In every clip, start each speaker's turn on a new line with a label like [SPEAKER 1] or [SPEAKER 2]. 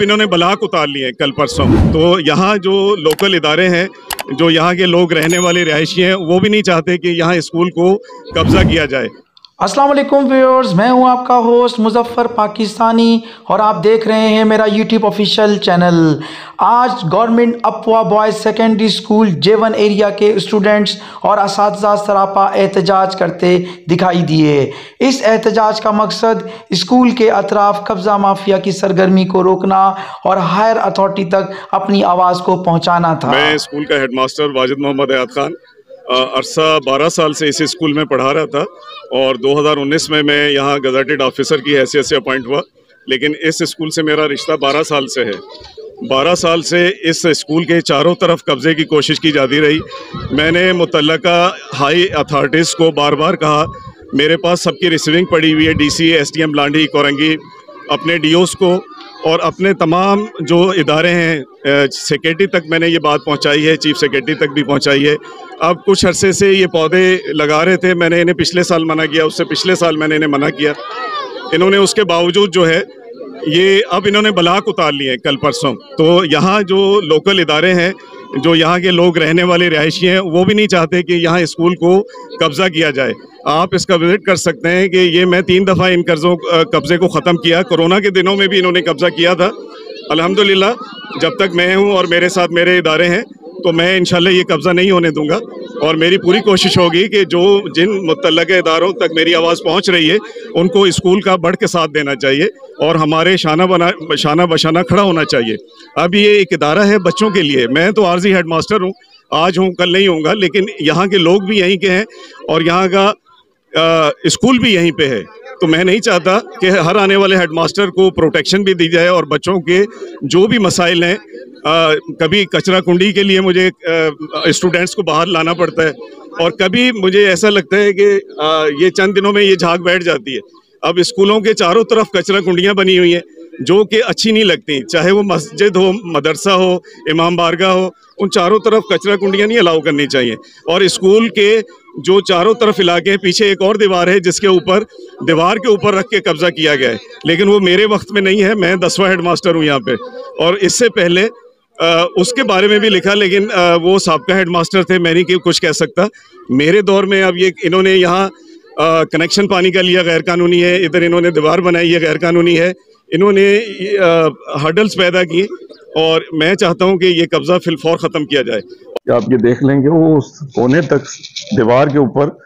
[SPEAKER 1] अब इन्होंने ब्लॉक उतार लिए हैं कल परसों। तो यहाँ जो लोकल इदारे हैं, जो यहाँ के लोग रहने वाले रिहायशी हैं, वो भी नहीं चाहते कि यहाँ स्कूल को कब्जा किया जाए।
[SPEAKER 2] अस्सलाम वालेकुम व्यूअर्स, मैं हूं आपका होस्ट मुजफ्फर पाकिस्तानी और आप देख रहे हैं मेरा यूट्यूब ऑफिशियल चैनल। आज गवर्नमेंट अफवा boys secondary school J1 area के स्टूडेंट्स और असातिज़ा सरापा एहतजाज करते दिखाई दिए। इस एहतजाज का मकसद स्कूल के अतराफ कब्ज़ा माफिया की सरगर्मी को रोकना और हायर अथॉरिटी तक अपनी आवाज़ को पहुँचाना था।
[SPEAKER 1] मैं स्कूल का हेडमास्टर वाजिद मोहम्मद हयात खान अरसा 12 साल से इस स्कूल में पढ़ा रहा था और 2019 में मैं यहाँ गज़ेटेड ऑफिसर की हैसियत से अपॉइंट हुआ। लेकिन इस स्कूल से मेरा रिश्ता 12 साल से है। 12 साल से इस स्कूल के चारों तरफ कब्ज़े की कोशिश की जाती रही। मैंने मुतल्लका हाई अथॉरिटीज़ को बार बार कहा, मेरे पास सबकी रिसीविंग पड़ी हुई है, DC, SDM लांडी, कोरंगी, अपने DOs को और अपने तमाम जो इदारे हैं, सेक्रेटरी तक मैंने ये बात पहुंचाई है, चीफ सेक्रेटरी तक भी पहुंचाई है। अब कुछ अरसे से ये पौधे लगा रहे थे, मैंने इन्हें पिछले साल मना किया, उससे पिछले साल मैंने इन्हें मना किया। इन्होंने उसके बावजूद जो है ये अब इन्होंने ब्लॉक उतार लिए हैं कल परसों। तो यहाँ जो लोकल इदारे हैं, जो यहाँ के लोग रहने वाले रिहायशी हैं, वो भी नहीं चाहते कि यहाँ स्कूल को कब्ज़ा किया जाए। आप इसका विजिट कर सकते हैं कि ये मैं 3 दफ़ा इन कब्ज़े को ख़त्म किया। कोरोना के दिनों में भी इन्होंने कब्ज़ा किया था। अल्हम्दुलिल्लाह जब तक मैं हूँ और मेरे साथ मेरे इदारे हैं तो मैं इंशाल्लाह ये कब्ज़ा नहीं होने दूंगा और मेरी पूरी कोशिश होगी कि जिन मुतल्लका इदारों तक मेरी आवाज़ पहुँच रही है उनको स्कूल का बढ़ के साथ देना चाहिए और हमारे शाना बशाना खड़ा होना चाहिए। अब ये एक इदारा है बच्चों के लिए। मैं तो आर्जी हेड मास्टर हूँ, आज हूँ कल नहीं होऊंगा, लेकिन यहाँ के लोग भी यहीं के हैं और यहाँ का स्कूल भी यहीं पे है। तो मैं नहीं चाहता कि हर आने वाले हेडमास्टर को प्रोटेक्शन भी दी जाए और बच्चों के जो भी मसाइल हैं, कभी कचरा कुंडी के लिए मुझे स्टूडेंट्स को बाहर लाना पड़ता है और कभी मुझे ऐसा लगता है कि ये चंद दिनों में ये झाग बैठ जाती है। अब स्कूलों के चारों तरफ कचरा कुंडियाँ बनी हुई हैं जो कि अच्छी नहीं लगती, चाहे वो मस्जिद हो, मदरसा हो, इमाम बारगाह हो, उन चारों तरफ कचरा कुंडियाँ नहीं अलाउ करनी चाहिए। और स्कूल के जो चारों तरफ इलाके हैं, पीछे एक और दीवार है जिसके ऊपर दीवार के ऊपर रख के कब्जा किया गया है, लेकिन वो मेरे वक्त में नहीं है। मैं 10वां हेड मास्टर हूँ यहाँ पे और इससे पहले उसके बारे में भी लिखा, लेकिन वो साबका हेड मास्टर थे, मैं नहीं कुछ कह सकता। मेरे दौर में अब ये इन्होंने यहाँ कनेक्शन पानी का लिया, गैर कानूनी है। इधर इन्होंने दीवार बनाई है, गैर कानूनी है। इन्होंने हर्डल्स पैदा की और मैं चाहता हूं कि ये कब्जा फिलफौर ख़त्म किया जाए।
[SPEAKER 3] आप ये देख लेंगे वो उस कोने तक दीवार के ऊपर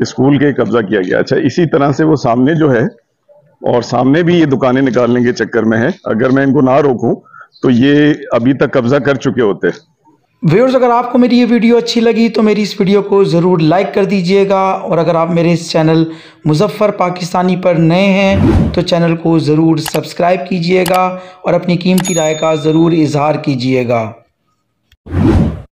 [SPEAKER 3] स्कूल के कब्जा किया गया। अच्छा, इसी तरह से वो सामने जो है और सामने भी ये दुकानें निकालने के चक्कर में है। अगर मैं इनको ना रोकूं तो ये अभी तक कब्जा कर चुके होते।
[SPEAKER 2] व्यूअर्स, अगर आपको मेरी ये वीडियो अच्छी लगी तो मेरी इस वीडियो को ज़रूर लाइक कर दीजिएगा और अगर आप मेरे इस चैनल मुजफ्फर पाकिस्तानी पर नए हैं तो चैनल को ज़रूर सब्सक्राइब कीजिएगा और अपनी कीमती राय का ज़रूर इजहार कीजिएगा।